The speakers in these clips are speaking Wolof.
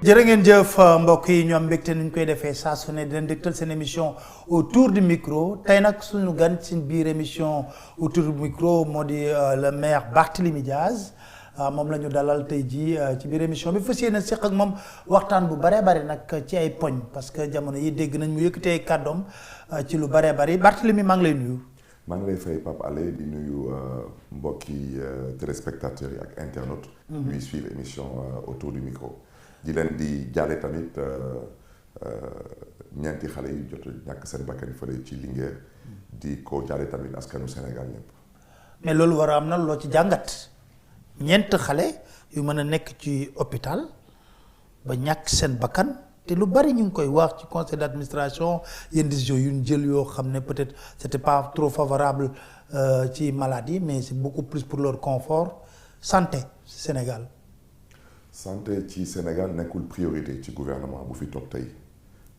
jërë ngeen jëf mbokk yi ñu am mbégte ni ñu koy defee saa su ne dinañ dégtal seen émission autour du micro tey nag suñu gan ci biir émission autour du micro moo di le maire Barthélémy Dias moom la ñu dalal tey jii ci biir émission bi fas yéene seq ak moom waxtaan bu baree bari nag ci ay poñ parce que jamono yi dégg nañ mu yëkkatee ay kàddoom ci lu baree bari Barthélémy maa ngi lay nuyu. maa ngi lay fay Pape Alé di nuyu mbokki téléspectateurs yi ak internautes. ñuy suivre émission autour du micro. di leen di jaale tamit ñeenti xale yu jot ñàkk seen bakkan fële ci Linguère di ko jaale tamit askanu Sénégal ñëpp. mais loolu war a am na loo ci jàngat ñeent xale yu mën a nekk ci hôpital ba ñàkk seen bakkan te lu bari ñu ngi koy wax ci conseil d'administration yenn décision yu ñu jël yoo xam ne peut-être c'était pas trop favorable ci maladie mais c'est beaucoup plus pour leur confort santé Sénégal. santé ci Sénégal nekkul priorité ci gouvernement bu fi toog tey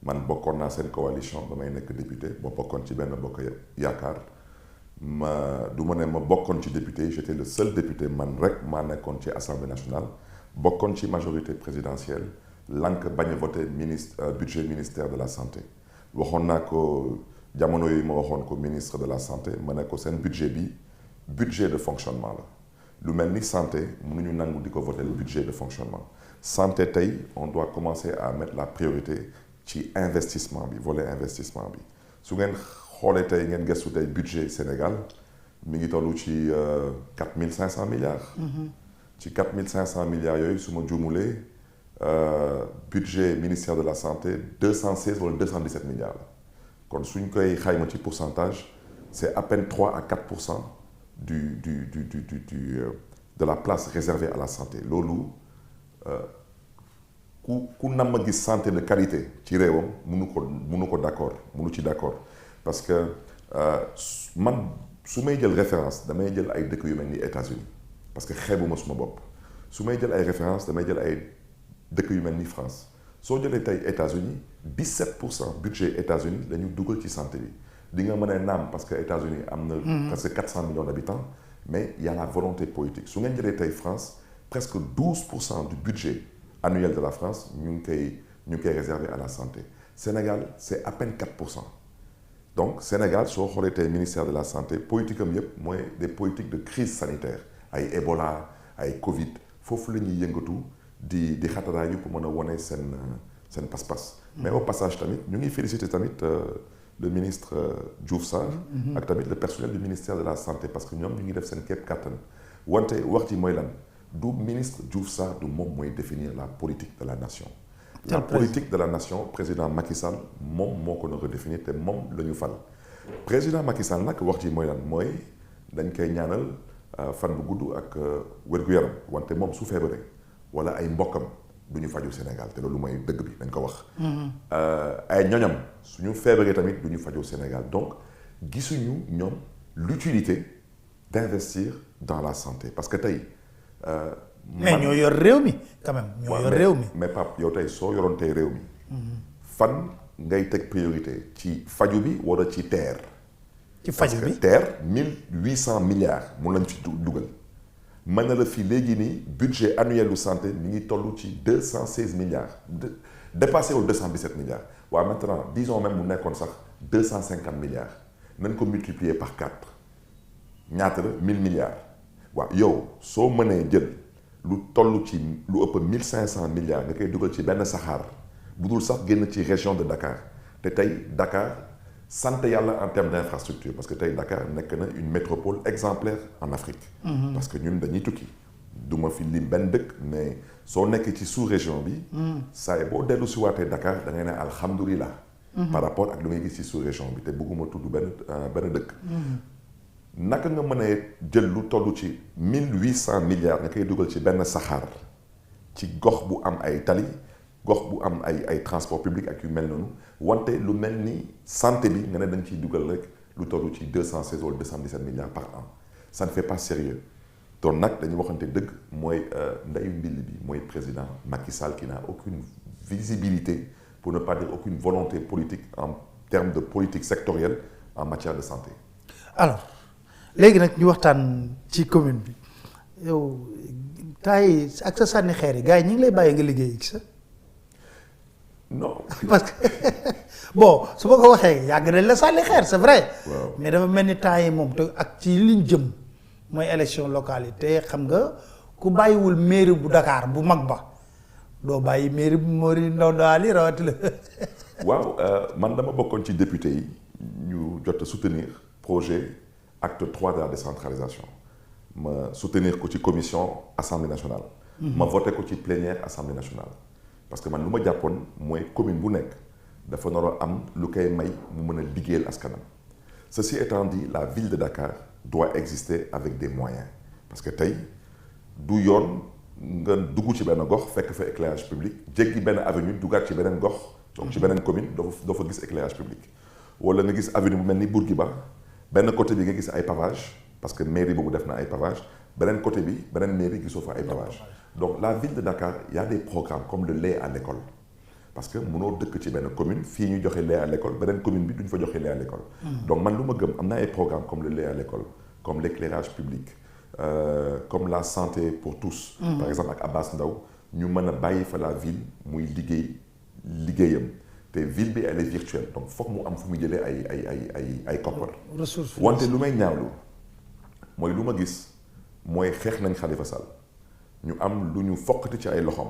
man bokkoon naa seen coalition ba may nekk député ba bokkoon ci benn bokk yaakaar du ma ne ma bokkoon ci député j'étais le seul député man rek maa nekkoon ci assemblée nationale bokkoon ci majorité présidentielle lank bañ a voté budget ministère de la santé waxoon naa ko jamono yooyu ma waxoon ko ministre de la santé ma ne ko seen budget bi budget de fonctionnement la. lu mel ni santé mënuñu nangu di ko voter le budget de fonctionnement santé tey on doit commencer à mettre la priorité ci investissement bi volet investissement bi su ngeen xoolee tey ngeen gëstu tey budget Sénégal mi ngi tollu ci 4500 milliards. ci 4500 milliards yooyu su ma juumulee budget ministère de la santé 216 wala 217 milliards la kon suñ koy xayma ci pourcentage c'est à peine 3 à 4%. de la place réservée à la santé loolu ku nam ma gis santé de qualité ci réewam mënu ko d'accord mënu ci d'accord parce que man su may jël référence damay jël ay dëkk yu mel ni États-Unis parce que xeebuma suma bopp su may jël ay référence damay jël ay dëkk yu mel ni France soo jëlee tey États-Unis 17% budget États-Unis la ñu dugal ci santé bi di nga mën a naam parce que États-Unis am na presque 400 millions d'habitants mais il y a la volonté politique su ngeen jëlee tey France presque 12% du budget annuel de la France ñu ngi koy réservé à la santé Sénégal c'est à peine 4%. donc Sénégal soo xoolee tey ministère de la santé politique am yëpp mooy des politiques de crise sanitaire ay Ebola ay Covid foofu la ñuy yëngatu di xataraayu pour mën a wone seen pas-pas. mais au passage tamit ñu ngi féliciter tamit le ministre Diouf Sarr ak tamit le personnel du ministère de la santé parce que ñoom ñu ngi def seen képp kattan wante wax ci mooy lan du ministre Diouf Sarr du moom mooy définir la politique de la nation. la politique de la nation président Macky Sall moom moo ko nar a définir te moom la ñu fal président Macky Sall nag wax ci mooy lan mooy dañ koy ñaanal fan bu gudd ak wér-gu-yaram wante moom su feebaree wala ay mbokkam du ñu faju Sénégal te loolu mooy dëgg bi dañ ko wax. ay ñoñam suñu feebaree tamit du ñu faju Sénégal donc gisuñu ñoom l'utilité d'investir dans la santé parce que tey. mais ñoo yor réew mi quand même. ñoo yor réew mi mais Pape yow tey soo yoroon tey réew mi. fan ngay teg priorité ci faju bi wala ci terre. ci faju bi parce que terre 1800 milliards mun lañ fi dugal. mën na la fii léegi nii budget annuel de santé mi ngi toll ci 216 milliards dépassé wu 217 milliards waaw maintenant disons même mu nekkoon sax 250 milliards nañ ko multiplier par 4 ñaata la 1000 milliards waaw yow soo mënee jël lu toll ci lu ëpp 1500 milliards nga koy dugal ci benn saxaar bu dul sax génn ci région de Dakar te tey Dakar sant yàlla en termes d'infrastructure parce que tey Dakar nekk na une métropole exemplaire en Afrique. parce que ñun dañuy tukki du ma fi lim benn dëkk mais soo nekk ci sous-région bi. saa yi boo dellu si waatee Dakar da ngay ne alhamdulilah. par rapport ak lu ngay gis ci sous-région bi te bëgguma tudd benn dëkk. naka nga mën a jël lu toll ci 1800 milliards nga koy dugal ci benn saxaar ci gox bu am ay tali. gox bu am ay transport public ak yu mel noonu wante lu mel ni santé bi nga ne dañ ciy dugal rek lu toll ci 216 wala 217 milliards par an ça ne fait pas sérieux donc nag dañuy waxante dëgg mooy ndeyu mbill bi mooy président Macky Sall qui n'a aucune visibilité pour ne pas dire aucune volonté politique en termes de politique sectorielle en matière de santé. alors léegi nag ñu waxtaan ci commune bi yow temps yi ak sa sànni xeer yi gars yi ñu ngi lay bàyyi nga liggéey ci sa non. parce que bon su ma ko waxee yàgg nañ la sànni xeer c'est vrai. Waaw. mais dafa mel ni temps yi moom te ak ci liñ jëm mooy élection locale yi te xam nga ku bàyyiwul mairie bu Dakar bu mag ba doo bàyyi mairie bu Mori Ndaw Daali rawatina. waaw man dama bokkoon ci député yi ñu jot a soutenir projet acte 3 de la décentralisation ma soutenir ko ci commission assemblée nationale. ma voté ko ci plénière assemblée nationale. parce que man lu ma jàppoon mooy commune bu nekk dafa nar a am lu koy may mu mën a liggéeyal askanam. Ceci étant dit, la ville de Dakar doit exister avec des moyens parce que tey du yoon nga dugg ci benn gox fekk fa éclairage public jéggi benn avenue duggaat ci beneen gox donc ci beneen commune doo fa gis éclairage public wala nga gis avenue bu mel ni Bourguiba benn côté bi nga gis ay pavage parce que mairie boobu def na ay pavage beneen côté bi beneen mairie gisoo fa ay pavage donc la ville de Dakar il y a des programmes comme le lait à l'école parce que mënoo dëkk ci benn commune fii ñu joxe lait à l'école beneen commune bi duñ fa joxe lait à l'école donc man lu ma gëm am na ay programmes comme le lait à l'école comme l'éclairage public comme la santé pour tous par exemple ak Abbas Ndao ñu mën a bàyyi fa la ville muy liggéeyam te ville bi elle est virtuelle donc foog mu am fu muy jëlee ay koppar ressources wante lu may ñaawlu mooy lu ma gis mooy xeex nañ Khalifa Sall ñu am lu ñu foqati ci ay loxoom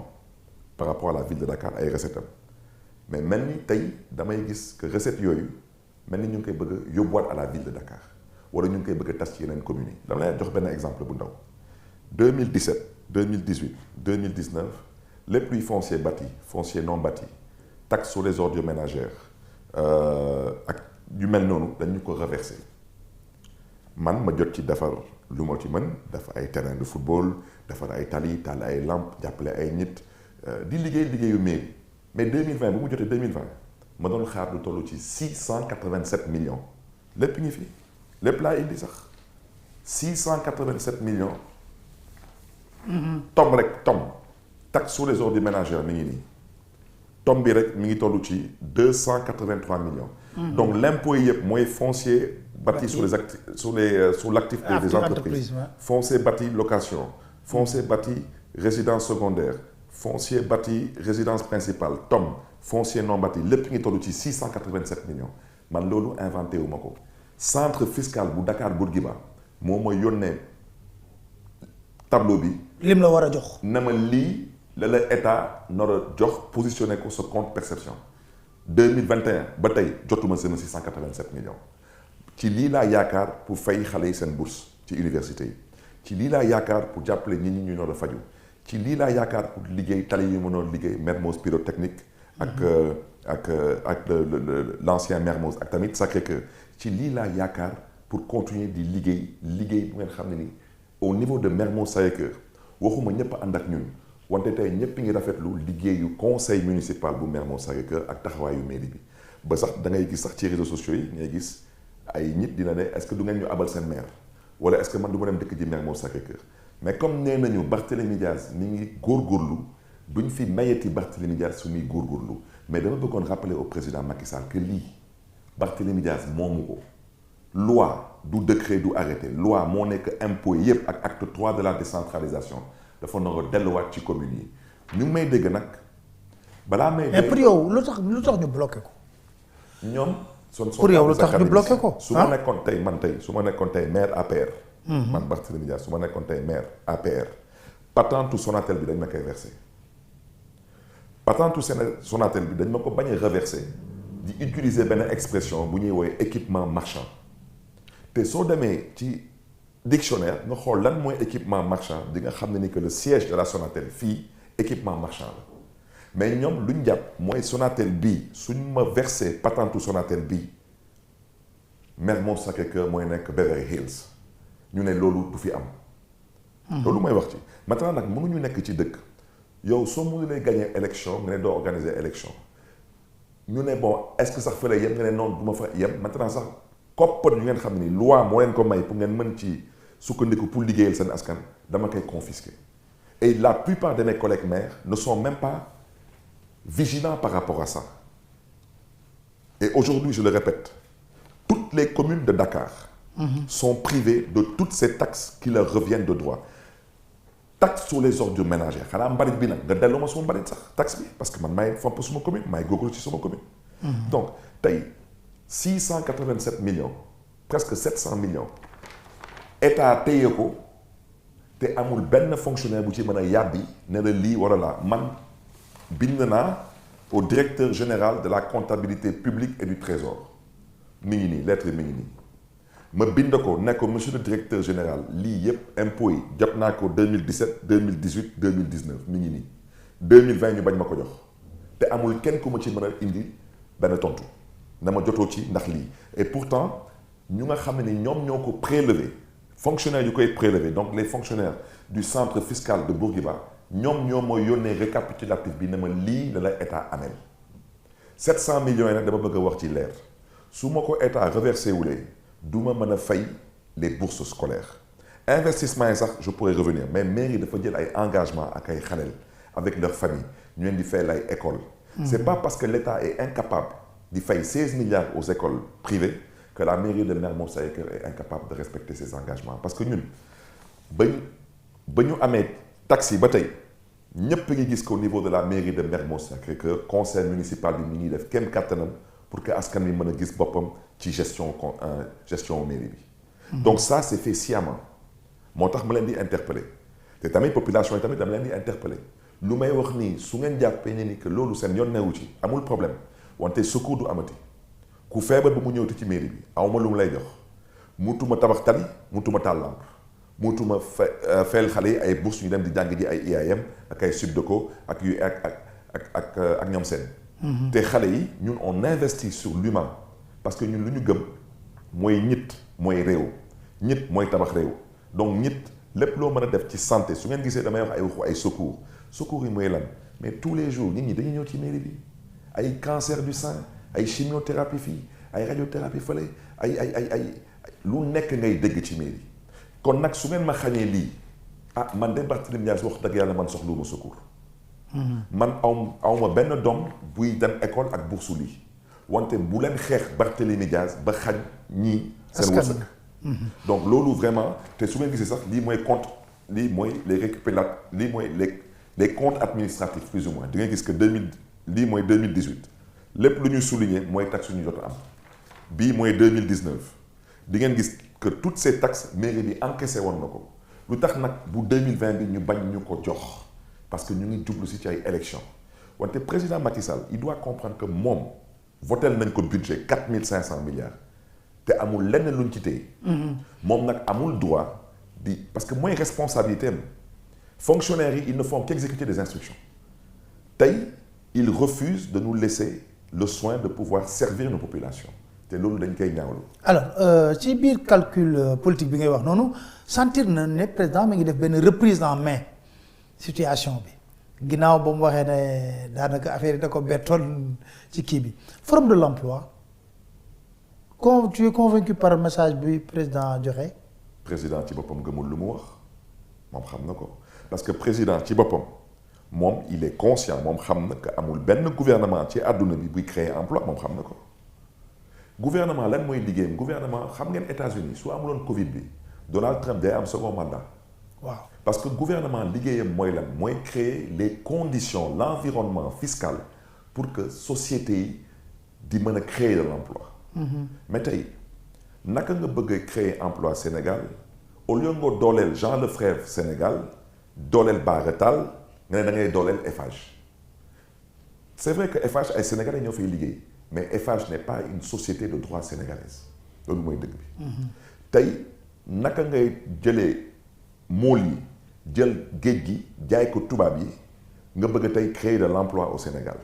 par rapport à la ville de Dakar ay recettes am mais mel ni tey damay gis que recettes yooyu mel ni ñu ngi koy bëgg a yóbbuwaat à la ville de Dakar wala ñu ngi koy bëgg a tas ci yeneen communes yi dama lay jox benn exemple bu ndaw 2017 2018 2019 lépp luy foncier bâti foncier non bâti taxe sur les ordures ménagères ak yu mel noonu dañu ko reversé man ma jot ci defar lu ma ci mën dafa ay terrain de football defar ay tali taal ay lampe jàppale ay nit di liggéeyu mairie mais 2020 bu mu jotee 2020 ma doon xaar lu toll ci 687 millions lépp ngi fi lépp laa indi sax 687 millions. tom rek tom taxe sur les ordures ménagères mi ngi nii tom bi rek mi ngi toll ci 283 millions. donc l'impôt yi yëpp mooy foncier bâti sur les actifs sur l'actif des entreprises foncier bâti location foncier bâti résidence secondaire foncier bâti résidence principale tom foncier non bâti lépp ngi toll ci 687 millions man loolu inventé wu ma ko centre fiscal bu Dakar Bourguiba moom mooy yónnee tableau bi. lim la war a jox. na ma lii la état nar a jox positionné ko sa compte perception 2021 ba tey jotuma seen 687 millions ci lii laa yaakaar pour fay xale yi seen bourse ci université yi ci lii laa yaakaar pour jàppale nit ñi ñu nar a faju ci lii laa yaakaar pour liggéey tali yu mënoon liggéey Mermoz Pyrotechnique ak l'ancien Mermoz ak tamit Sacré-Cœur ci lii laa yaakaar pour continuer di liggéey bu ngeen xam ne ni au niveau de Mermoz Sacré-Cœur waxuma ñëpp ànd ak ñun wante tey ñëpp ngi rafetlu liggéeyu conseil municipal bu Mermoz Sacré-Cœur ak taxawaayu mairie bi ba sax da ngay gis sax ci réseaux sociaux yi ngay gis ay nit dina ne est-ce que du ngeen ñu abal seen maire wala est-ce que man du ma dem dëkk ji Mermoz Sacré-Cœur mais comme nee nañu Barthélémy Dias mi ngi góorgóorlu duñ fi mayeti Barthélémy Dias su muy góorgóorlu mais dama bëggoon rappeler au président Macky Sall que lii Barthélémy Dias moomu ko loi du décret du arrêté loi moo nekk impôt yépp ak acte 3 de la décentralisation dafa nar a delluwaat ci communes yi ñu ngi may dégg nag balaa may. mais pour yow lu tax ñu bloqué ko. ñoom. pour yow lu tax ñu bloqué ko. su ma nekkoon tey su ma nekkoon tey maire APR. man Barthélémy Dias su ma nekkoon tey maire APR. patente Sonatel bi dañ ma koy versé patente Sonatel bi dañ ma ko bañ a reversé di utiliser benn expression bu ñuy woowee équipement marchand te soo demee ci dictionnaire nga xool lan mooy équipement marchand di nga xam ne ni que le siège de la Sonatel fii équipement marchand la mais ñoom lu ñu jàpp mooy Sonatel bii suñ ma versé patente Sonatel bii Mermoz Sacré-Cœur mooy nekk Beverly Hills ñu ne loolu du fi am. loolu mooy wax ci maintenant nag mënuñu nekk ci dëkk yow soo mënulee gagner élection nga ne doo organiser élection ñu ne bon est-ce que sax fële yem nga ne noonu du ma fa yem maintenant sax koppar yu ngeen xam ni loi moo leen ko may pour ngeen mën ci sukkandiku pour liggéeyal seen askan dama koy confisquer et la plupart de mes collègues maires ne sont même pas vigilants par rapport à ça et aujourd'hui je le répète toutes les communes de Dakar sont privées de toutes ces taxes qui leur reviennent de droit taxe sur les ordures ménagères xanaa mbalit bi nag nga delloo ma suma mbalit sax taxe bi parce que man maay fomp suma commune maay góorgóorlu ci suma commune. donc tey 687 millions presque 700 millions état téye ko te amul benn fonctionnaire bu ci mën a yàbbi ne la lii wala laa man bind naa au directeur général de la comptabilité publique et du trésor mi ngi nii lettre mi ngi nii ma bind ko ne ko monsieur le directeur général lii yëpp impôts yi jot naa ko 2017 2018 2019 mi ngi nii 2020 ñu bañ ma ko jox te amul kenn ku ma ci mën a indi benn tontu na ma jotoo ci ndax lii et pourtant ñu nga xam ne ni ñoom ñoo ko prélevé fonctionnaires yu koy prélevé donc les fonctionnaires du centre fiscal de Bourguiba ñoom ñoo mooy yónnee récapitulatif bi ne ma lii la la état amel 700 millions yi nag dama bëgg a wax ci leer su ma ko état reversé wulee du ma mën a fay les bourses scolaires investissement yi sax je pourrais revenir mais mairie dafa jël ay engagement ak ay xaleel avec leur famille ñu leen di fay ay école c'est pas parce que l'état est incapable di fay 16 milliards aux écoles privées que la mairie de Mermoz Sacré-Cœur est incapable de respecter ses engagements parce que ñun ba ñu amee taxes yi ba tey ñëpp ngi gis qu'au niveau de la mairie de Mermoz Sacré-Cœur conseil municipal bi mi ngi def kenn kattanam pour que askan wi mën a gis boppam ci gestion mairie bi. donc ça c'est fait sciemment moo tax ma leen di interpeller te tamit population yi tamit dama leen di interpeller lu may wax nii su ngeen jàppee ne ni que loolu seen yoon newu ci amul problème wante secours du amati ku feebar ba mu ñëwti ci mairie bi awma lu mu lay jox mutuma tabax tali mutuma taal lampe mutuma fayal xale yi ay bourses ñu dem di jàng ji ay IAM ak ay Subdeco ak yu ak ñoom seen. te xale yi ñun on investit sur l'humain parce que ñun lu ñu gëm mooy nit mooy réew nit mooy tabax réew donc nit lépp loo mën a def ci santé su ngeen gisee damay wax ay waxu ay secours yi mooy lan mais tous les jours nit ñi dañuy ñëw ci mairie bi ay cancer du sein ay chimiothérapie fii ay radiothérapie fële ay lu nekk ngay dégg ci mairie kon nag su ngeen ma xañee lii man de Barthélémy Dias wax dëgg yàlla man soxluwuma secours man awma benn doom buy dem école ak bourse lii wante bu leen xeex Barthélémy Dias ba xañ ñii seen wërsëg donc loolu vraiment te su ngeen gisee sax lii mooy compte lii mooy les récupérat lii mooy les comptes administratifs plus ou moins di nga gis que lii mooy 2018 lépp lu ñuy souligner mooy taxe yu ñu jot a am bii mooy 2019 di ngeen gis que toutes ces taxes mairie bi encaissé woon na ko lu tax nag bu 2020 bi ñu bañ ñu ko jox parce que ñu ngi jublu si ci ay élections wante président Macky Sall il doit comprendre que moom votel nañ ko budget 4500 milliards te amul lenn luñ ci téye moom nag amul droit di parce que mooy responsabilité am fonctionnaires yi ils ne font qu'exécuter des instructions tey ils refusent de nous laisser le soin de pouvoir servir nos populations te loolu dañ koy ñaawlu. alors ci biir calcul politique bi ngay wax noonu sentir na ne président mi ngi def benn reprise en main situation bi ginnaaw ba mu waxee ne daanaka affaire yi da ko bettoon ci kii bi forum de l'emploi tu es convaincu par message bi président joxe. président ci boppam gëmul lu mu wax moom xam na ko parce que président ci boppam moom il est conscient moom xam na que amul benn gouvernement ci àdduna bi buy créer emploi moom xam na ko. gouvernement lan mooy liggéeyam gouvernement xam ngeen États-Unis su amuloon Covid bi Donald Trump day am second mandat. waaw parce que gouvernement liggéeyam mooy lan mooy créer les conditions l'environnement fiscal pour que société yi di mën a créer de l'emploi. mais tey naka nga bëgg a créer emploi Sénégal au lieu nga dooleel Jean Lefebvre Sénégal dooleel Bara Tall nga ne da ngay dooleel Eiffage c'est vrai que Eiffage ay Sénégalais ñoo fay liggéey. mais Eiffage n'est pas une société de droit sénégalaise loolu mooy dëgg bi tey naka ngay jëlee mool yi jël géej gi jaay ko tubaab yi nga bëgg a tey créer de l'emploi au Sénégal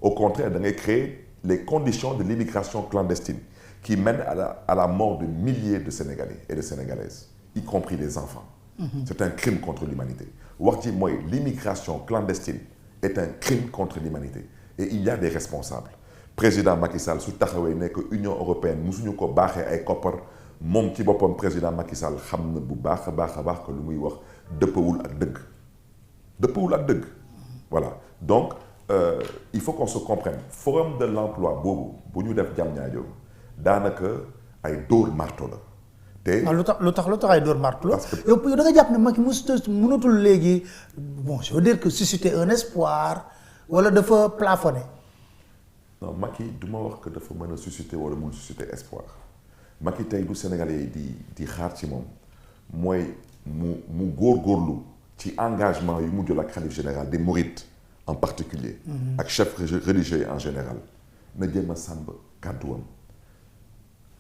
au contraire da ngay créer les conditions de l'immigration clandestine qui mènent à la mort de milliers de Sénégalais et de Sénégalaises y compris des enfants c'est un crime contre l'humanité wax ji mooy l'immigration clandestine est un crime contre l'humanité et il y a des responsables président Macky Sall su taxawee ne que Union européenne musuñu ko baaxee ay koppar moom ci boppam président Macky Sall xam na bu baax a baax que lu muy wax dëppawul ak dëgg voilà donc il faut qu'on se comprenne forum de l'emploi boobu bu ñu def Diamniadio daanaka ay dóor marto la te lu tax ay door martu la. parce que yow da nga jàpp ne Macky mënatul léegi bon je veux dire que susciter un espoir wala dafa plafonner. non Macky du ma wax que dafa mën a susciter wala mun susciter espoir Macky tey du Sénégalais yi di xaar ci moom mooy mu góorgóorlu ci engagement yu mu jël ak xalif général des Mourides en particulier ak chef religieux en général na jéem a sàmb kàdduwam.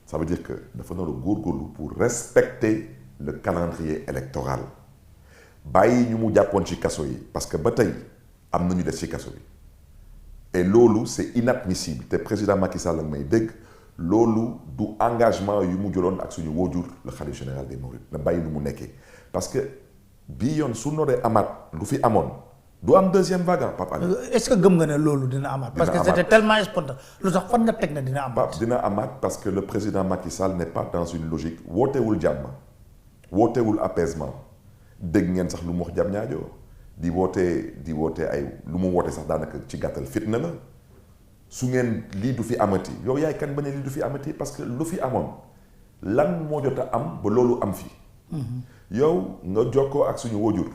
Ça veut dire que dafa nar a góorgóorlu pour respecter le calendrier électoral bàyyi ñu mu jàppoon ci kaso yi parce que ba tey am na ñu des ci kaso bi et loolu c'est inadmissible te président Macky Sall ak may dégg loolu du engagement yu mu jëloon ak suñu wóojur le khalife général des Mourides na bàyyi lu mu nekkee parce que bii yoon su noree amaat lu fi amoon du am deuxième vague Pape Alé. est-ce que gëm nga ne loolu dina amaat. parce que c'était tellement spontané lu tax fan nga teg ne dina amaat. Pape dina amaat parce que le président Macky Sall n'est pas dans une logique wootewul jàmm wootewul apaisement dégg ngeen sax lu mu wax jàmm ñaajo di woote ay lu mu woote sax daanaka ci gàttal fitna la su ngeen lii du fi amati yow yaay kan ba ne lii du fi amati parce que lu fi amoon lan moo jot a am ba loolu am fi. yow nga jokkoo ak suñu wóojur.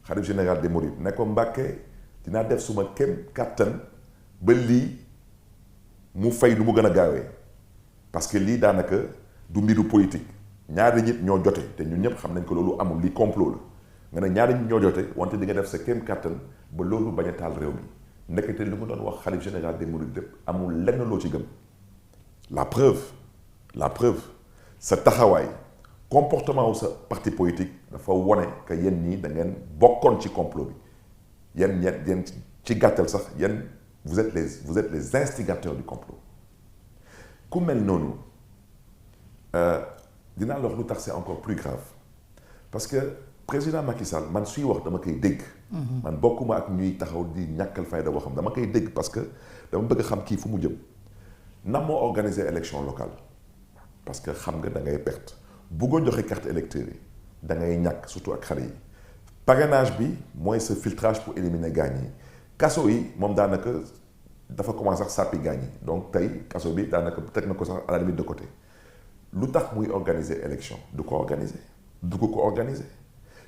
xalif général des Mourides ne ko Mbàkke dinaa def suma kem kàttan ba lii mu fay lu mu gën a gaawee parce que lii daanaka du mbiru politique ñaari nit ñoo jote te ñun ñëpp xam nañ ko loolu amul lii complot la nga ne ñaari nit ñoo jote wante di nga def sa kem kàttan ba loolu bañ a taal réew mi ndekete li mu doon wax xalif général des Mourides lépp amul lenn loo ci gëm la preuve sa taxawaay comportement wu sa parti politique dafa wone que yéen ñii da ngeen bokkoon ci complot bi yéen ci gàttal sax yéen vous êtes les instigateurs du complot ku mel noonu dinaa la wax lu tax c'est encore plus grave parce que président Macky Sall man suy wax dama koy dégg. man bokkuma ak ñuy taxaw di ñàkkal fayda waxam dama koy dégg parce que dama bëgg a xam kii fu mu jëm na moo organiser élection locale parce que xam nga da ngay perte. bëggoon joxe carte électeur yi da ngay ñàkk surtout ak xale yi parrainage bi mooy ce filtrage pour éliminer gaañ yi kaso yi moom daanaka dafa commencé sax sàppi gaañ yi donc tey kaso bi daanaka teg na ko sax à la limite de côté lu tax muy organiser élection du ko organiser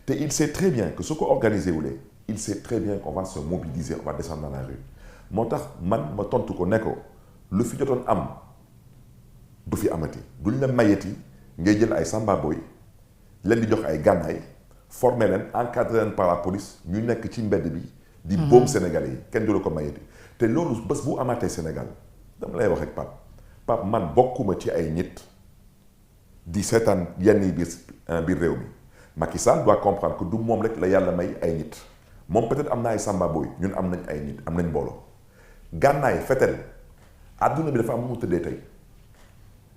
te il sait très bien que su ko organiser wulee il sait très bien qu'on va se mobiliser on va descendre dans la rue moo tax man ma tontu ko ne ko lu fi jotoon am du fi amati duñ la mayeti ngay jël ay samba boy leen di jox ay gànnaay former leen encadrer leen par la police ñu nekk ci mbedd bi di boom Sénégalais yi kenn du la ko mayeti te loolu bés bu amaatee Sénégal dama lay wax rek Pape man bokkuma ci ay nit di seetaan yenn yi biir réew mi Macky Sall doit comprendre que du moom rek la yàlla may ay nit moom peut-être am na ay samba boy ñun am nañ ay nit am nañ mbooloo gànnaay fetel àdduna bi dafa am mu tëddee tey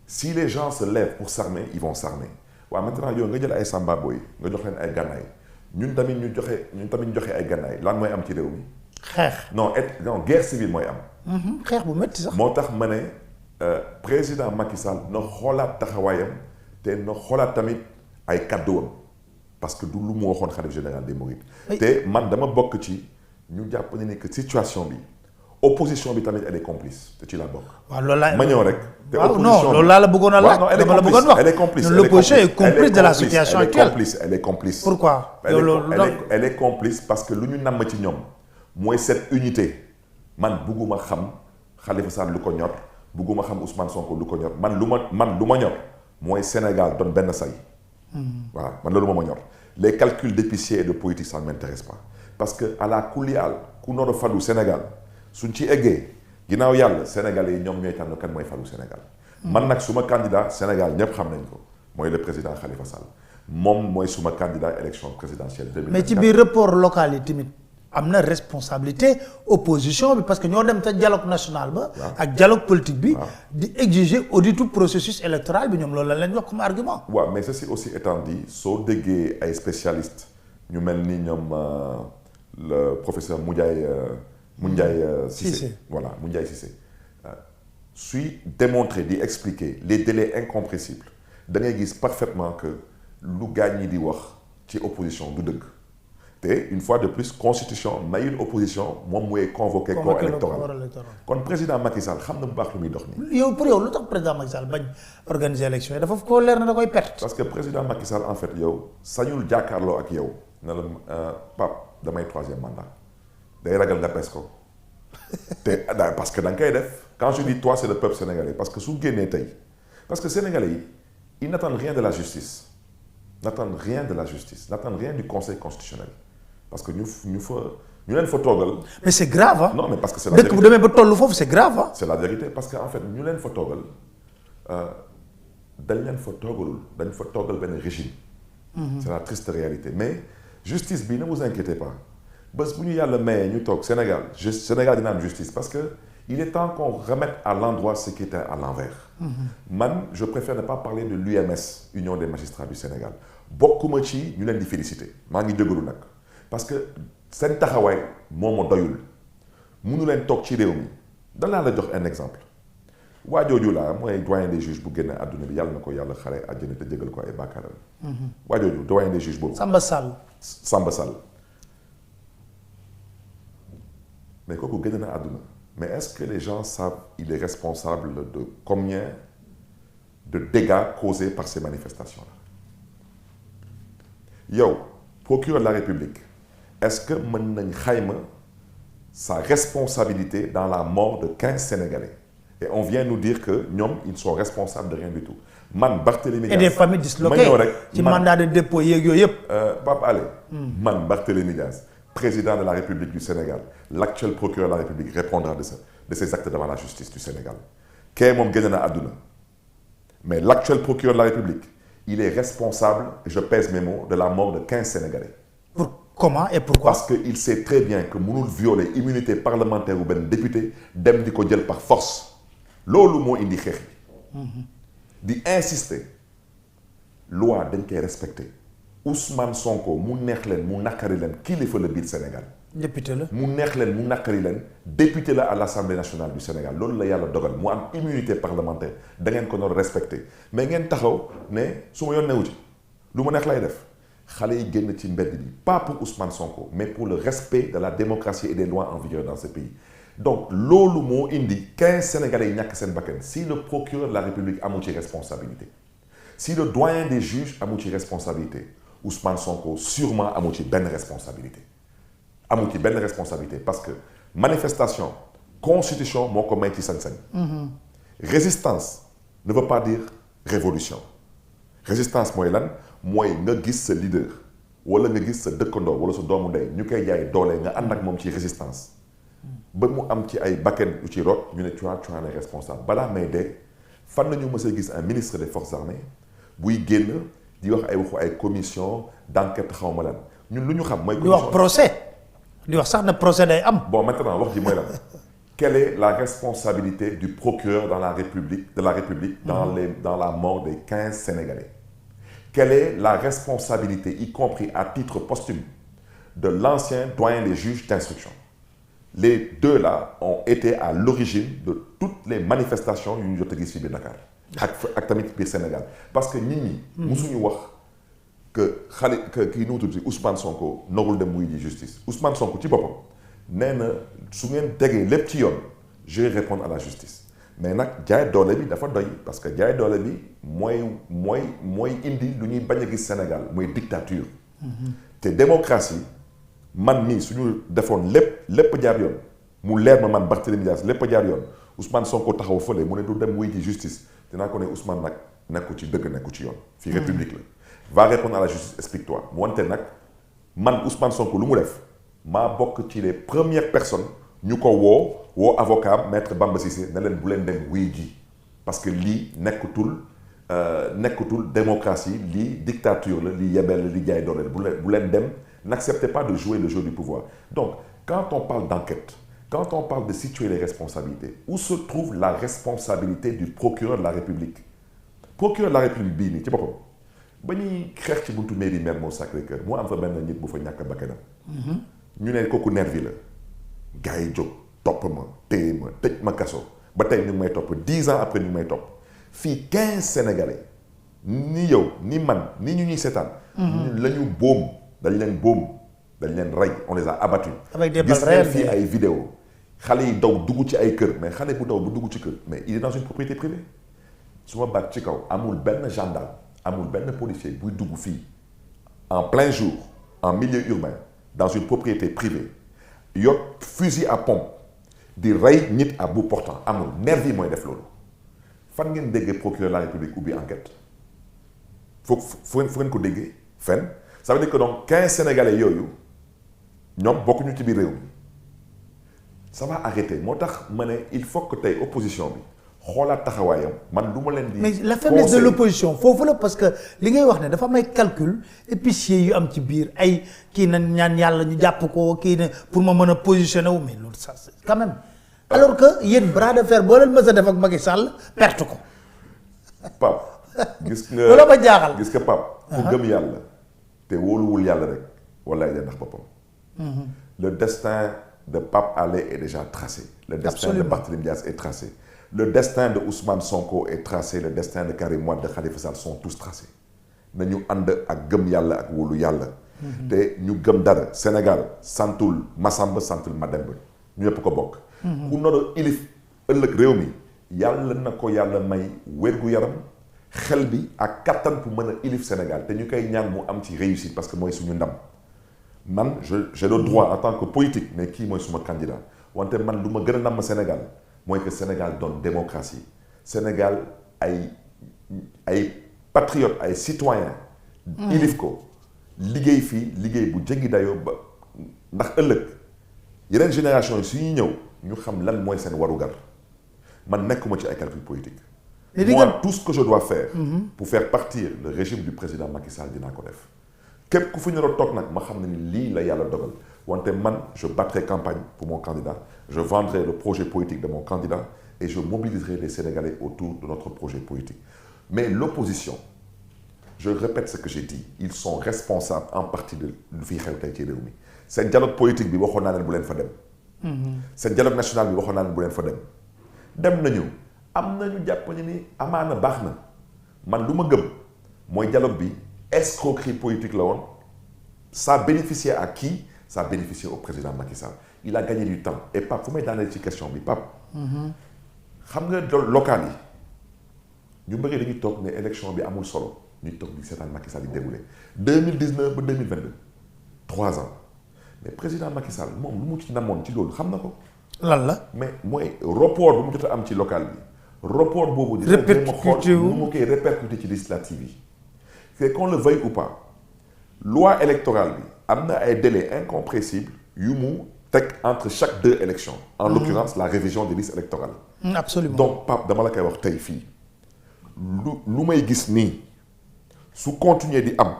si les gens se lèvent pour s'armer ils vont s'armer waaw maintenant yow nga jël ay samba boy nga jox leen ay gànnaay ñun tamit ñu joxe ay gànnaay lan mooy am ci réew mi. xeex non guerre civile mooy am. xeex bu métti sax. moo tax ma ne président Macky Sall na xoolaat taxawaayam te na xoolaat tamit ay kàdduwam parce que du lu mu waxoon xalif général des Mourides. te man dama bokk ci ñu jàpp ne ni que situation bi. opposition bi tamit elle est complice te ci la bokk. waaw loolu laa ma ñëw rek. te waaw non loolu laa la bëggoon a laaj. dama la bëggoon wax elle est complice. l'opposition est complice de la situation actuelle. elle est complice. pourquoi. elle est complice parce que lu ñu namm ci ñoom mooy cette unité man bugguma xam Khalifa Sall lu ko ñor bugguma xam Ousmane Sonko lu ko ñor man lu ma ñor mooy Sénégal doon benn say. voilà man loolu moo ma ñor les calculs d'épicier et de politique ça ne m'intéresse pas parce que à la kulial ku nar a falu Sénégal. suñ ci eggee ginnaaw yàlla Sénégalais yi ñoom ñooy tànn kan mooy falu Sénégal. man nag suma candidat Sénégal ñëpp xam nañ ko mooy le président Khalifa Sall moom mooy suma candidat élection présidentielle 2024. mais ci biir report local yi tamit am na responsabilité opposition bi parce que ñoo dem te dialogue national ba. ak dialogue politique bi. di exiger auditu processus électoral bi ñoom loolu la leen wax comme argument. waaw mais ceci aussi étant dit soo déggee ay spécialistes ñu mel ni ñoom le professeur Moundiaye Cissé voilà Moundiaye Cissé suy démontrer di expliquer les délais incompressibles da ngay gis parfaitement que lu gaañ ñi di wax ci opposition du dëgg te une fois de plus constitution mayul opposition moom mooy convoqué corps électoral kon président Macky Sall xam na bu baax lu muy dox nii. yow pour yow lu tax président Macky Sall bañ organiser élection yi dafa ko leer na da koy perte. parce que président Macky Sall en fait yow sañul jàkkaarloo ak yow ne la Pape damay troisième mandat day ragal nga pes ko te parce que da nga koy def quand je dis toi c'est le peuple sénégalais parce que su génnee tey parce que sénégalais yi ils n'attendent rien de la justice n'attendent rien de la justice n'attendent rien du conseil constitutionnel parce que ñu leen fa toogal. mais c'est grave ah. non mais parce que c'est la vérité dëkk bu demee ba tollu foofu c'est grave ah. c'est la vérité parce que en fait ñu leen fa toogal dañ leen fa toogalul dañ fa toogal benn régime. C'est la triste réalité mais justice bi ne vous inquiétez pas bés bu ñu yàlla mayee ñu toog Sénégal Sénégal dina am justice parce que il est temps qu'on remette à l'endroit ce qui était à l'envers. Man je préfère ne pas parler de l'UMS Union des magistrats du Sénégal bokkuma ci ñu leen di féliciter maa ngi jégalu nag parce que seen taxawaay moo ma doyul mënu leen toog ci réew mi danaa la jox un exemple waa jooju laa mooy doyen des juges bu génn àdduna bi yàlla na ko yàlla xare àjjana te jégal ko ay bàkkaaram. waa jooju doyen des juges boobu. Samba Sall. mais kooku génn na àdduna mais est-ce que les gens savent il est responsable de combien de dégâts causés par ces manifestations-là yow procureur de la République est-ce que mën nañ xayma sa responsabilité dans la mort de 15 Sénégalais et on vient nous dire que ñoom ils sont responsables de rien du tout man Barthélémy Diaz et des familles disloquées ci mandat de dépôt yeeg yooyu yëpp. Pape Alé man Barthélémy Diaz président de la République du Sénégal l'actuel procureur de la République répondra de ces actes devant la justice du Sénégal kee moom génn na àdduna mais l'actuel procureur de la République il est responsable et je pèse mes mots de la mort de 15 Sénégalais. Comment et pourquoi? Parce que il sait très bien que mënul violer immunité parlementaire ou benn député dem di ko jël par force loolu moo indi xeex yi di insister loi dañ koy respecter Ousmane Sonko mu neex leen mu naqari leen kilifa la biir Sénégal. député la mu neex leen mu naqari leen député la à l'Assemblée nationale du Sénégal loolu la yàlla dogal mu am immunité parlementaire da ngeen ko doon respecter mais ngeen taxaw ne su ma yoon newu ci lu ma neex lay def. xale yi génn ci mbedd bi pas pour Ousmane Sonko mais pour le respect de la démocratie et des lois en vigueur dans ce pays donc loolu moo indi 15 Sénégalais yi ñàkk seen bakkan si le procureur de la République amu ci responsabilité si le doyen des juges amu ci responsabilité Ousmane Sonko sûrement amu ci benn responsabilité parce que manifestation constitution moo ko may ci sañ-sañ résistance ne veut pas dire révolution résistance mooy lan mooy nga gis sa leader wala nga gis sa dëkkandoo wala sa doomu ndey ñu koy jaay doole nga ànd ak moom ci résistance ba mu am ci ay bakken yu ci rot ñu ne tu es responsable balaa may dee fan nañu mës a gis un ministre des forces armées buy génn di wax ay waxu ay commission d'enquête xaw ma lan ñun lu ñu xam mooy. di wax procès di wax sax na procès day am. bon maintenant wax ji mooy lan quelle est la responsabilité du procureur dans la République dans la mort des 15 Sénégalais. Quelle est la responsabilité, y compris à titre posthume, de l'ancien doyen des juges d'instruction? Les deux là ont été à l'origine de toutes les manifestations yu ñu jot a gis fii biir Dakar ak tamit biir Sénégal parce que nit ñi musuñu wax que kii nu mu tudd Ousmane Sonko nogul dem wuy ji justice Ousmane Sonko ci boppam nee na su ngeen tegee lépp ci yoon je vais répondre à la justice mais nag jaay doole bi dafa doy parce que jaay doole bi mooy indi lu ñuy bañ a gis Sénégal mooy dictature te démocratie man mii suñu defoon lépp jaar yoon mu leer ma man Barthélémy Dias lépp jaar yoon Ousmane Sonko taxaw fële mu ne du dem wuy ci justice dinaa ko ne Ousmane nag nekku ci dëgg nekku ci yoon fii république la va répondre à la justice explique-toi mu wante nag man Ousmane Sonko lu mu def maa bokk ci les premières personnes ñu ko woo avocat maître Bamba Cissé ne leen bu leen dem wuy ji parce que lii nekkutul démocratie lii dictature la lii yebeel la li jaay doole bu leen dem n'acceptez pas de jouer le jeu du pouvoir donc quand on parle d'enquête quand on parle de situer les responsabilités où se trouve la responsabilité du procureur de la République procureur de la République bii nii ci boppam ba ñuy xeex ci buntu mairie Mermoz Sacré-Cœur moo am fa benn nit bu fa ñàkk bakkanam ñu ne kooku nervi la gars yi jóg topp ma téye ma tëj ma kaso ba tey ñu ngi may topp 10 ans après ñu ngi may topp fii 15 Sénégalais ni yow ni man ni ñu ñuy seetaan la ñu boom dañ leen boom dañ leen rey on les a abattus. avec des balles gis ngeen réelles fii ay vidéo xale yi daw dugg ci ay kër mais xale bu daw bu dugg ci kër mais il est dans une propriété privée su ma baat ci kaw amul benn gendarme amul benn policier buy dugg fii en plein jour en milieu urbain dans une propriété privée yor fusil à pompe di rey nit à bout portant amul nervi mooy def loolu fan ngeen déggee procureur de la République ubbi enquête fu ngeen ko déggee fenn ça veut dire que donc 15 sénégalais yooyu ñoom bokkuñu ci biir réew mi ça va arrêter moo tax ma ne il faut que tey opposition bi xoolaat taxawaayam man du ma leen di. mais la faiblesse de l'opposition foofu la parce que li ngay wax ne dafa am ay calcul épicier yu am ci biir ay kii na ñaan yàlla ñu jàpp ko kii ne pour ma mën a positionner wu mais loolu ça c'est quand même alors que yéen bras de fer boo leen mës a def ak Macky Sall perte ko. Pape gis nga loolu ba jaaxal gis nga Pape ku gëm yàlla te wóoluwul yàlla rek walaay day ndax boppam. Le destin de Pape Alé est déjà tracé. Le destin de Barthélémy Dias est tracé. Le destin de Ousmane Sonko est tracé. Le destin de Karim Wade de Khalifa Sall sont tous tracés. nañu ànd ak gëm yàlla ak wóolu yàlla. te ñu gëm dara Sénégal santul Massamba santul Mademba ñu ñëpp ko bokk. ku nar a ilif ëllëg réew mi yàlla na ko yàlla may wér-gu-yaram xel bi ak kattan pour mën a ilif Sénégal te ñu koy ñaan mu am ci réussite parce que mooy suñu ndam. man j'ai le droit en tant que politique mais kii mooy suma candidat wante man lu ma gën a namm Sénégal mooy que Sénégal doon démocratie Sénégal ay patriotes ay citoyens. ilif ko liggéey fii liggéey bu jéggi dayoo ba ndax ëllëg yeneen génération yi su ñuy ñëw ñu xam lan mooy seen warugar man nekkuma ci ay calcul politique. moi tout ce que je dois faire. pour faire partir le régime du président Macky Sall dinaa ko def. képp ku fi ñu toog nag ma xam ne ni lii la yàlla dogal wante man je battrai campagne pour mon candidat je vendrai le projet politique de mon candidat et je mobiliserai les Sénégalais autour de notre projet politique mais l'opposition je répète ce que j'ai dit ils sont responsables en partie de lu fiy xew tey ci réew mi seen dialogue politique bi waxoon naa leen bu leen fa dem seen dialogue national bi waxoon naa leen bu leen fa dem nañu am nañu jàpp ni amaana baax na man lu ma gëm mooy dialogue bi escroquerie politique la woon ça bénéficiait à qui ça bénéficiait au président Macky Sall il a gagné du temps et Pape fu may daaneel ci question bi Pape xam nga local yi ñu bëri dañuy toog ne élection bi amul solo ñu toog di seetaan Macky Sall di déroulé 2019 ba 2022 3 ans mais président Macky Sall moom lu mu ci namoon ci loolu xam na ko lan la mais mooy report bu mu jot a am ci local bi report boobu dina jéem a xool nu mu koy répercuté ci législative yi c'est qu'on le veuille ou pas loi électorale bi am na ay délais incompressibles yu mu teg entre chaque 2 élections en l'occurrence la révision des listes électorales absolument donc Pape dama la koy wax tey fii lu may gis nii su continuer di am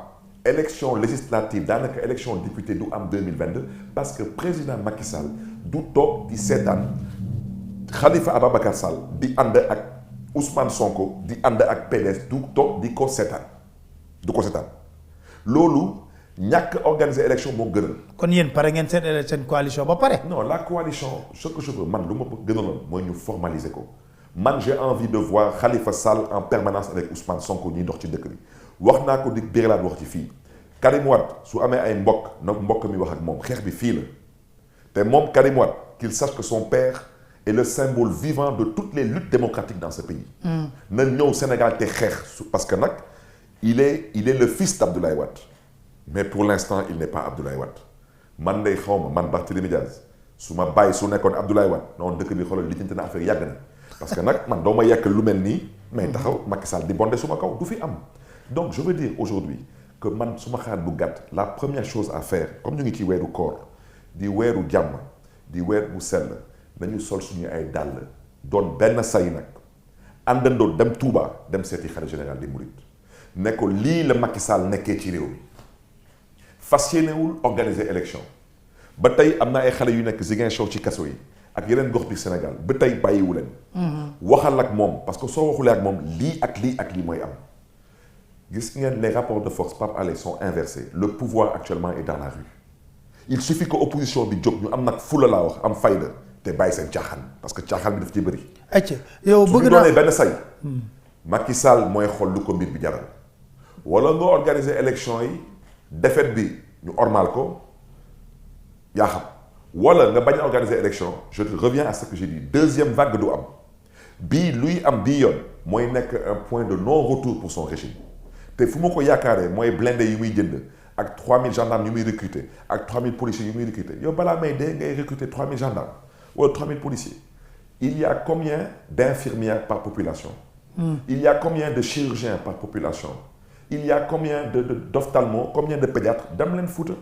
élection législative daanaka élection député du am 2022 parce que président Macky Sall du toog di seetaan Khalifa Ababacar Sall di ànd ak Ousmane Sonko di ànd ak PDS du toog di ko seetaan du ko seetaan loolu ñàkk organiser élection moo gënal. kon yéen pare ngeen seen coalition ba pare. non la coalition ce que je veux man lu ma gënaloon mooy ñu formaliser ko man j'ai envie de voir Khalifa Sall en permanence avec Ousmane Sonko ñuy dox ci dëkk bi wax naa ko di Biralaat wax ci fii Karim Wade su amee ay mbokk na mbokk mi wax ak moom xeex bi fii la te moom Karim Wade qu'il sache que son père est le symbole vivant de toutes les luttes démocratiques dans ce pays. na ñëw Sénégal te xeex parce que nag il est le fils d'Abdoulaye Wade mais pour l'instant il n'est pas Abdoulaye Wade man day xaw ma man Barthélémy Dias su ma bàyyi su nekkoon Abdoulaye Wade noonu dëkk bi xoolal lijjanti na affaire yàgg na parce que nag man doo ma yekk lu mel nii mais taxaw Macky Sall di bonde suma kaw du fi am donc je veux dire aujourd'hui que man suma xalaat bu gàtt la première chose à faire comme ñu ngi ci weeru koor di weeru jàmm di weer bu sell nañu sol suñu ay dàll doon benn say nag àndandoo dem Touba dem seeti xalifa général des Mourides ne ko lii la Macky Sall nekkee ci réew mi fas yéenewul organiser élection ba tey am na ay xale yu nekk Ziguinchor ci kaso yi ak yeneen gox bi Sénégal ba tey bàyyiwu leen waxal ak moom parce que soo waxulee ak moom lii ak lii ak lii mooy am gis ngeen les rapports de force Pape Alé sont inversés le pouvoir actuellement est dans la rue il suffit que opposition bi jóg ñu am nag fula laa wax am fayda te bàyyi seen caaxaan parce que caaxaan bi daf ci bëri yow bëgg naa su ñu doonee benn say Macky Sall mooy xool lu ko mbir bi jaral wala nga organiser élection yi défaite bi ñu ormal ko yaa xam wala nga bañ a organiser élection je reviens à ce que j'ai dit deuxième vague du am bii luy am bii yoon mooy nekk un point de non-retour pour son régime te fu ma ko yaakaaree mooy blindé yi muy jënd ak 3000 gendarmes yu muy recruter ak 3000 policiers yu muy recruter yow balaa may dee ngay recruter 3000 gendarmes wala 3000 policiers il y a combien d'infirmières par population il y a combien de chirurgiens par population il y a combien d'ophtalmo combien de pédiatres dem leen Fouta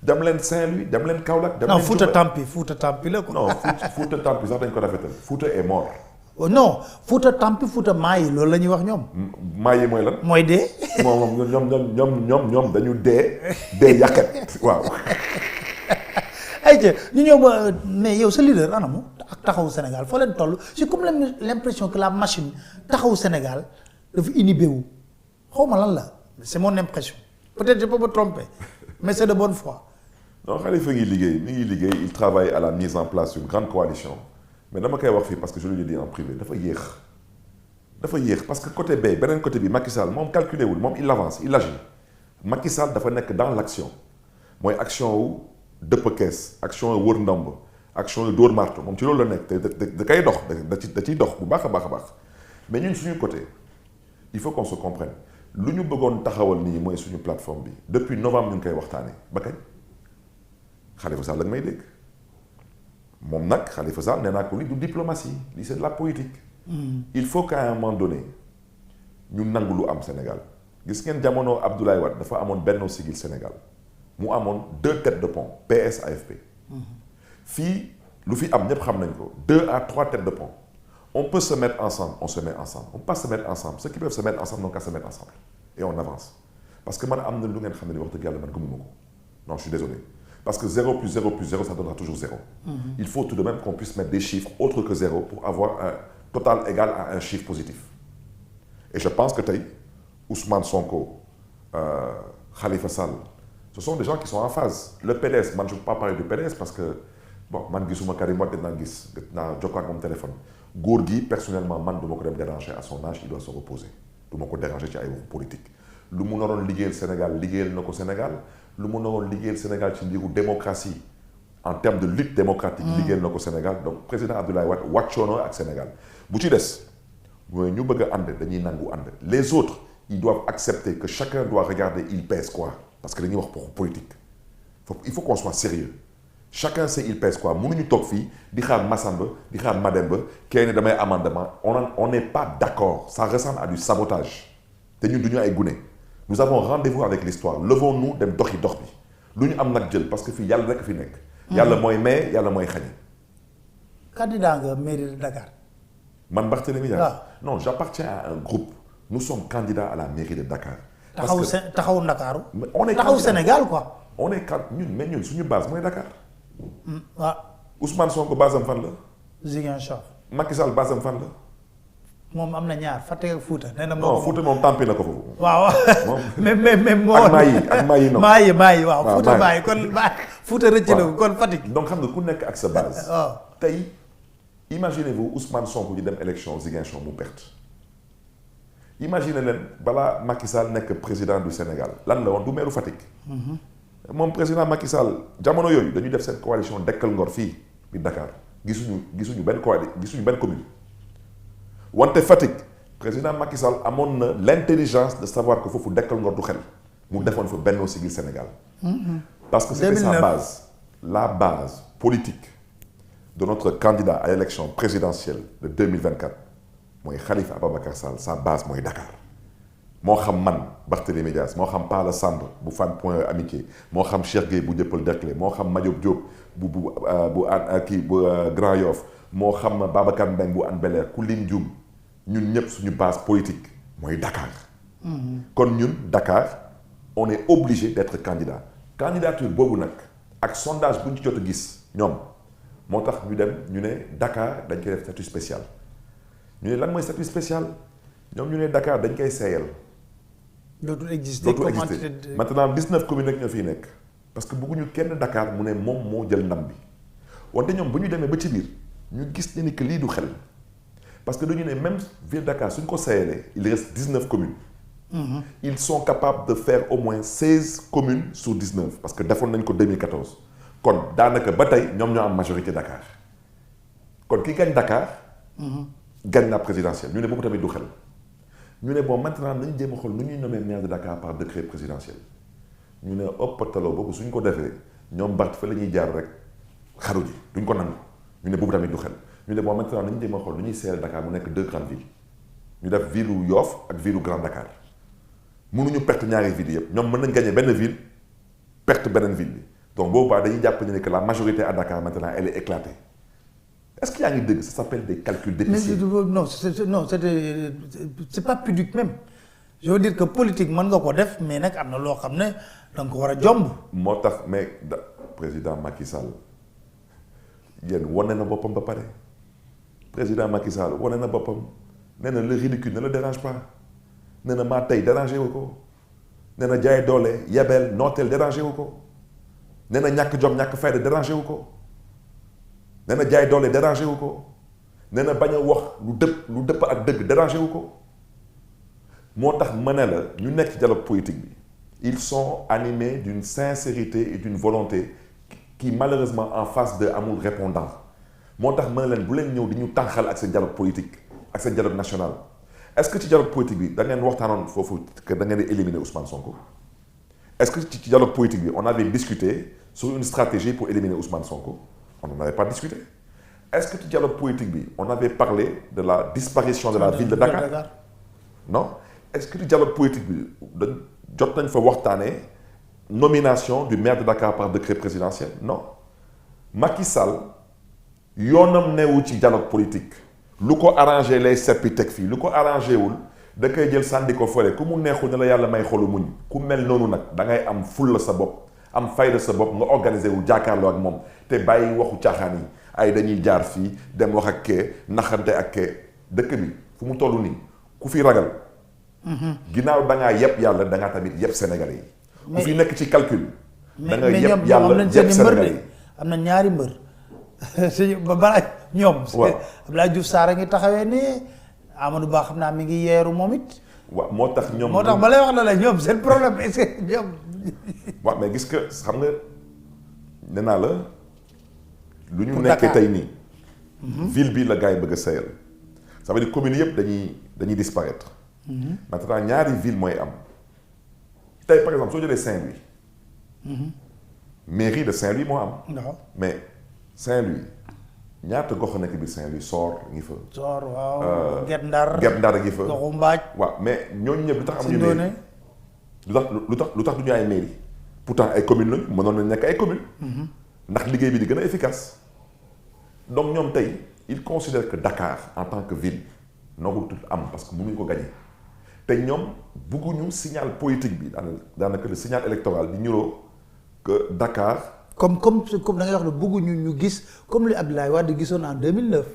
dem leen Saint-Louis dem leen Kaolack dem leen Fouta Tampi la quoi. non Fouta Tampi sax dañ ko rafetal Fouta est mort non Fouta Tampi Fouta Maayi loolu la ñuy wax ñoom. Maayi mooy lan. mooy dee. ñoom dañu dee yàqet waaw. ayca ñu ñëw ba mais yow sa leader anamu ak taxawu Sénégal foo leen toll j'ai comme l'impression que la machine taxawu Sénégal dafa inhibé wu xaw ma lan la c'est mon impression peut-être je peux me tromper mais c'est de bonne foi. non Khalifa mi ngi liggéey il travaille à la mise en place d'une grande coalition. mais dama koy wax fii parce que je lui ai dit en privé dafa yéex parce que côté B beneen côté bi Macky Sall moom calculé wul moom il avance il agit Macky Sall dafa nekk dans l'action mooy action wu dëpp kees action wu wër ndomb action wu dóor marto moom ci loolu la nekk te da koy dox da ciy dox bu baax a baax mais ñun suñu côté il faut qu'on se comprenne lu ñu bëggoon taxawal nii mooy suñu plateforme bi depuis novembre ñu ngi koy waxtaanee ba kañ Khalifa Sall la nga may dégg. moom nag Khalifa Sall nee naa ko lii du diplomatie lii c'est de la politique. il faut qu'à un moment donné ñu nangu lu am Sénégal gis ngeen jamono Abdoulaye Wade dafa amoon Benno Siggil Sénégal mu amoon 2 têtes de pont PS AFP. fii lu fi am ñëpp xam nañ ko 2 à 3 têtes de pont on peut se mettre ensemble on se met ensemble on peut pas se mettre ensemble ceux qui peuvent se mettre ensemble n'ont qu'à se mettre ensemble et on avance parce que man am na lu ngeen xam ne wax dëgg yàlla man gëmuma ko non je suis désolé. Parce que 0 plus 0 plus 0, ça donnera toujours 0. Il faut tout de même qu'on puisse mettre des chiffres autres que 0 pour avoir un total égal à un chiffre positif. Et je pense que tey Ousmane Sonko, Khalifa Sall, ce sont des gens qui sont en phase. Le PDS, man je ne peux pas parler du PDS parce que bon man gisuma Karim Wade naa jokkoo ak moom téléphone. góor gi personnellement man du ma ko dem déranger à son âge il doit se reposer du ma ko déranger ci ay waxu politique. lu mu naroon liggéeyal Sénégal liggéeyal na ko Sénégal. lu mu naroon liggéeyal Sénégal ci mbiru démocratie en termes de lutte démocratique liggéeyal na ko Sénégal donc président Abdoulaye Wade wàccoo na ak Sénégal bu ci des mooy ñu bëgg a ànd dañuy nangu ànd les autres ils doivent accepter que chacun doit regarder il pèse quoi parce que dañuy wax pour politique il faut qu'on soit sérieux chacun sait il pèse quoi mënuñu toog fii di xaar Massamba di xaar Mademba kenn ne damay amendement on n'est pas d'accord ça ressemble à du sabotage te ñun duñu ay gune. Nous avons rendez-vous avec l'histoire levons-nous dem doxi dox bi lu ñu am nag jël parce que fii yàlla rek fi nekk. yàlla mooy maye yàlla mooy xañe. candidat nga mairie de Dakar. man Barthélémy Dias non j'appartiens à un groupe nous sommes candidats à la mairie de Dakar. taxawu Ndakaaru. on est taxawu Sénégal quoi. on est ñun suñu base mooy Dakar. waaw. Ousmane Sonko base am fan la. Ziguinchor. Macky Sall base am fan la. moom am na ñaar Fatick ak Fouta. nee na non Fouta moom tampi na ko foofu. waaw mais moo. ak Mayi non. Mayi waaw Fouta Mayi kon Fouta rëcc na ko kon Fatick. donc xam nga ku nekk ak sa base. waaw tey imaginez-vous Ousmane Sonko di dem élection Ziguinchor mu perte. imaginez leen balaa Macky Sall nekk président du Sénégal lan la woon du meeru Fatick. moom président Macky Sall jamono yooyu dañuy def seen coalition Dekkal Ngor fii bi Dakar gisuñu benn commune. wante Fatick président Macky Sall amoon na l'intelligence de savoir que foofu Dekkal Ngor du xel mu defoon fa Benno Siggil Sénégal. parce que c'était sa base la base politique de notre candidat à l'élection présidentielle de 2024 mooy Khalifa Ababacar Sall sa base mooy Dakar moo xam man Barthélémy Dias moo xam Pala Samb bu Fann Point Amitié moo xam Cheikh Gueye bu Dieuppeul Derklé moo xam Madiop Diop bu Grand Yoff moo xam Babacar Mbengue bu Hann Bel-Air ku lim Dioum ñun ñëpp suñu base politique mooy Dakar. kon ñun Dakar on est obligé d'être candidat candidature boobu nag ak sondage bu ñu ci jot a gis ñoom moo tax ñu dem ñu ne Dakar dañ koy def statut spécial ñu ne lan mooy statut spécial ñoom ñu ne Dakar dañ koy seeyal. dootul exister maintenant 19 communes rek ñoo fiy nekk parce que bëgguñu kenn Dakar mu ne moom moo jël ndam bi wante ñoom bu ñu demee ba ci biir ñu gis ne ni que lii du xel parce que dañu ne même ville Dakar suñ ko seeyalee il reste 19 communes. Ils sont capables de faire au moins 16 communes sur 19 parce que defoon nañ ko 2014 kon daanaka ba tey ñoom ñoo am majorité Dakar kon ki gagne Dakar. gagne la présidentielle ñu ne boobu tamit du xel. ñu ne bon maintenant nañu jéem a xool nu ñuy nommer maire de Dakar par décret présidentiel ñu ne ëppatalo boobu suñ ko defee ñoom Barth fa la ñuy jaar rek xaru ji duñ ko nangu ñu ne boobu tamit du xel ñu ne bon maintenant nañu jéem a xool nu ñuy seeyal Dakar mu nekk 2 grandes villes ñu def ville u Yoff ak ville u Grand Dakar mënuñu perte ñaari villes yëpp ñoom mën nañ gagner benn ville perte beneen ville bi donc boobu dañuy jàpp ne que la majorité à Dakar maintenant elle est éclatée. Est-ce qu'il y a une idée? Ça s'appelle des calculs d'efficacité. Non, c'est pas pudique même. Je veux dire que politique, man nga ko def, mais nak amna lo xamné dang ko wara jomb. Motax mais président Macky Sall yeen woné na bopam ba paré. Président Macky Sall woné na bopam néna le ridicule ne le dérange pas. Néna ma tay déranger wuko. Néna jaay doolé, yabel, notel déranger wuko. Néna ñak jom ñak fayda déranger wuko. nee na jaay doole dérangé wu ko nee na bañ a wax lu dëpp ak dëgg dérangé wu ko moo tax ma ne la ñu nekk ci dialogue politique bi ils sont animés d'une sincérité et d'une volonté qui malheureusement en face de amul répondant moo tax ma ne leen bu leen ñëw di ñu tànqal ak seen dialogue politique ak seen dialogue national est-ce que ci dialogue politique bi da ngeen waxtaanoon foofu que da ngeen di éliminer Ousmane Sonko est-ce que ci dialogue politique bi on avait discuté sur une stratégie pour éliminer Ousmane Sonko? On n'en avait pas discuté. Est-ce que tu dialogue politique, on avait parlé de la disparition de la ville de Dakar? Non. Est-ce que tu dialogue politique, jot nañ fa waxtaanee nomination du maire de Dakar par décret présidentiel? Non. Macky Sall yoonam newu ci dialogue politique. Lu ko arrangé lay seppi teg fii lu ko arrangé wul da koy jël sànni ko fële ku mu neexul ne la yàlla may xolu muñ ku mel noonu nag da ngay am fulla sa bopp. am fayda sa bopp nga organisé wu jàkkaarloo ak moom te bàyyi waxu caaxaan yi ay dañuy jaar fii dem wax ak kee naxante ak kee dëkk bi fu mu toll nii ku fi ragal. ginnaaw da ngaa yëpp yàlla da ngaa tamit yëpp Sénégalais yi. ku fi nekk ci calcul. da nga yëpp yàlla yëpp Sénégalais yi am na ñaari mbër ba balaa ñoom. waaw Abdoulaye Diouf Sarr a ngi taxawee ne Amadou Ba xam naa mi ngi yeeru moom it. waaw moo tax ñoom. moo tax ba lay wax la ñoom seen problème est-ce que ñoom. waaw mais gis nga xam nga nee naa la lu ñu nekkee tey nii. ville bi la gars yi bëgg a seeyal. ça veut dire communes yëpp dañuy disparaître. maintenant ñaari ville mooy am tey par exemple soo jëlee Saint-Louis. mairie de Saint-Louis moo am. mais Saint-Louis ñaata gox nekk bi Saint-Louis Soor ngi fa. Soor waaw. Guet Ndar ngi fa. Goxu Mbaaj. waaw mais ñooñu ñëpp lu tax amuñu mairie. lu tax du ñu ay mairie pourtant ay communes lañu mënoon nañu nekk ay communes. ndax liggéey bi di gën a efficace. donc ñoom tey ils considèrent que Dakar en tant que ville noo ko am parce que mënuñu ko gagner te ñoom bëgguñu signal politique bi daanaka le signal électoral di ñuroo que Dakar. comme da ngay wax ne bëgguñu ñu gis comme li Abdoulaye Wade gisoon en 2009.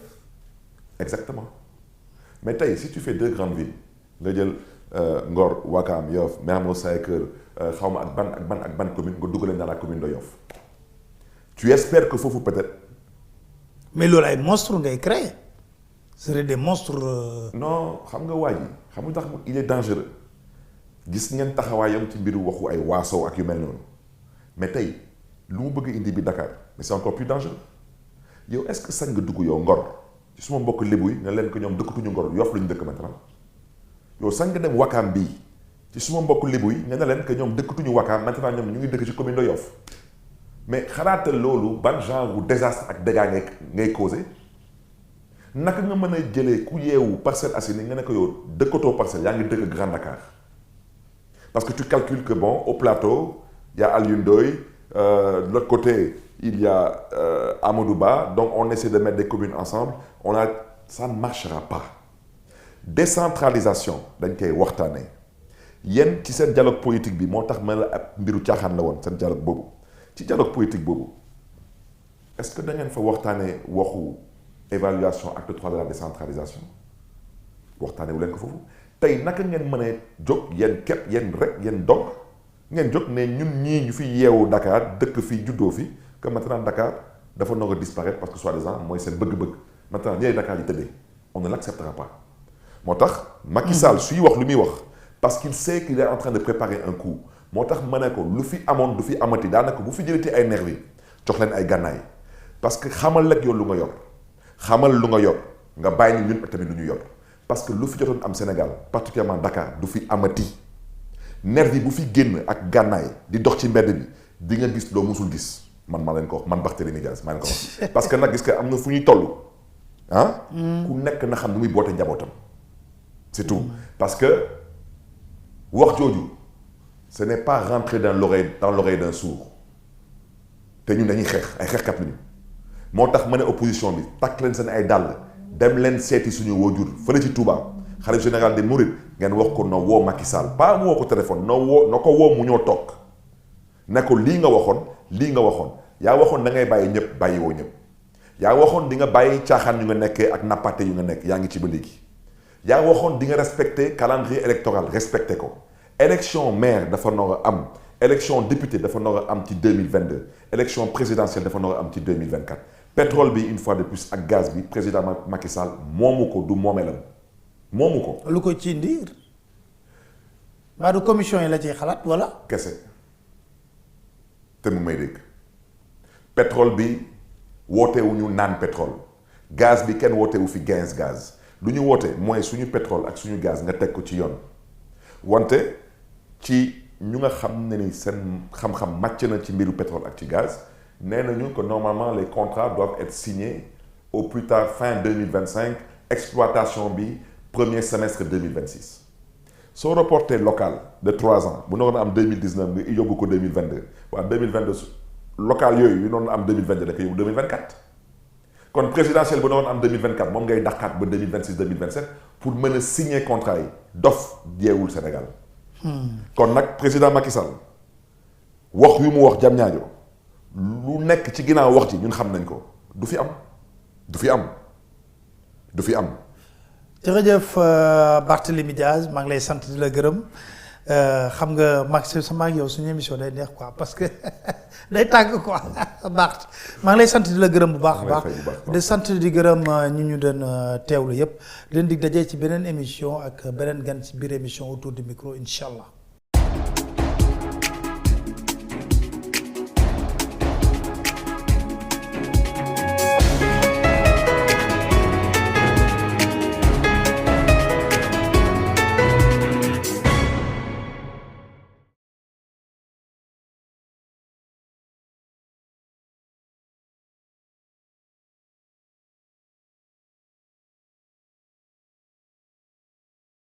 exactement mais tey si tu fais 2 grandes villes nga jël Ngor Ouakam Yoff Mermoz Sacré-Cœur xaw ma ak ban commune nga dugalee dans la commune de Yoff tu espères que foofu peut-être. mais loolu ay monstres ngay créer ce serait des monstres. non xam nga waa ji xam nga tax il est dangereux gis ngeen taxawaayam ci mbiru waxu ay waaso ak yu mel noonu mais tey lu mu bëgg indi bi Dakar mais c'est encore plus dangereux yow est-ce que sañ nga dugg yow Ngor ci suma mbokk lébu yi ne leen ko ñoom dëkkatuñu Ngor Yoff lañu dëkk maintenant yow sañ nga dem Wakaam bii ci suma mbokk lébu yi ne leen que ñoom dëkkatuñu Wakaam maintenant ñoom ñu ngi dëkk ci commune de Yoff mais xalaatal loolu ban genre wu désastre ak dégâts ngay causé naka nga mën a jëlee ku yeewu Parcelles Assainies nga ne ko yow dëkkatoo Parcelles yaa ngi dëkk Grand Dakar parce que tu calcules que bon au plateau il y a Alioune Ndoye de l'autre côté il y a Amadou Ba donc on essaie de mettre des communes ensemble ça ne marchera pas décentralisation dañ koy waxtaanee yéen ci seen dialogue politique bi moo tax ma la ab mbiru caaxaan la woon seen dialogue boobu ci dialogue politique boobu est-ce que da ngeen fa waxtaanee waxu évaluation acte 3 de la décentralisation waxtaanee wu leen ko foofu tey naka ngeen mën a jóg yéen képp yéen dog ngeen jóg ne ñun ñii ñu fi yeewu Dakar dëkk fii juddoo fi que maintenant Dakar dafa noog a disparaître parce que soi-disant mooy seen bëgg-bëgg maintenant ñooy Dakar yi tëddee on ne l'acceptera pas moo tax Macky Sall suy wax lu muy wax parce qu'il sait qu'il est en train de préparer un coup moo tax ma ne ko lu fi amoon du fi amati daanaka bu fi jëlee ay nervi jox leen ay gànnaay parce que xamal rek yow lu nga yor xamal lu nga yor nga bàyyi ni ñun tamit lu ñu yor parce que lu fi jotoon am Sénégal particulièrement Dakar du fi amati nervi bu fi génn ak gànnaay di dox ci mbedd bi di nga gis loo musul gis man maa leen ko wax man Barthélémy Dias maa leen ko wax parce que nag gis nga am na fu ñuy toll ah. ku nekk na xam nu muy boote njabootam. c'est tout parce que wax jooju ce n'est pas rentrer dans l'oreille d'un sourd te ñun dañuy xeex ay xeexkat lañu moo tax ma ne opposition bi takk leen seen ay dàll dem leen seeti suñu waajur fële ci Touba xalifa général des Mourides ngeen wax ko na woo Macky Sall pas mu woo ko téléphone na ko woo mu ñoo toog ne ko lii nga waxoon yaa waxoon da ngay bàyyi ñëpp bàyyi woo ñëpp yaa waxoon di nga bàyyi caaxaan yu nga nekkee ak nappaate yu nga nekk yaa ngi ci ba léegi yaa waxoon di nga respecter calendrier électoral respecté ko élection maire dafa nar a am élection député dafa nar a am ci 2022 élection présidentielle dafa nar a am ci 2024 pétrole bi une fois de plus ak gaz bi président Macky Sall moomu ko du moomeelam moomu ko. lu ko ci indi maa du commission yi la ciy xalaat wala. kese te mu may dégg pétrole bi wootewuñu naan pétrole gaz bi kenn wootewu fi gaz lu ñu woote mooy suñu pétrole ak suñu gaz nga teg ko ci yoon wante ci ñu nga xam ne ni seen xam-xam màcc na ci mbiru pétrole ak ci gaz nee nañu que normalement les contrats doivent être signés au plus tard fin 2025 exploitation bi premier semestre 2026 soo reporté local de 3 ans bu noonu am 2019 nga yóbbu ko 2022 waa 2022 local yooyu yu noonu am 2022 da ko yóbbu 2024 kon présidentielle bu noonu am 2024 moom ngay dàqaat ba 2026 2027 pour mën a signer contrat yi dof jeewul Sénégal. kon nag président Macky Sall wax yu mu wax jam ñaajo lu nekk ci ginnaaw wax ji ñun xam nañ ko du fi am. jërëjëf Barthélémy Dias maa ngi lay sant di la gërëm xam nga Max sama ak yow suñu émission day neex quoi parce que day tàgg quoi Bart maa ngi lay sant di la gërëm bu baax a baax di sant di gërëm ñu doon teewlu yëpp leen dig dajee ci beneen émission ak beneen gan ci biir émission autour du micro incha allah.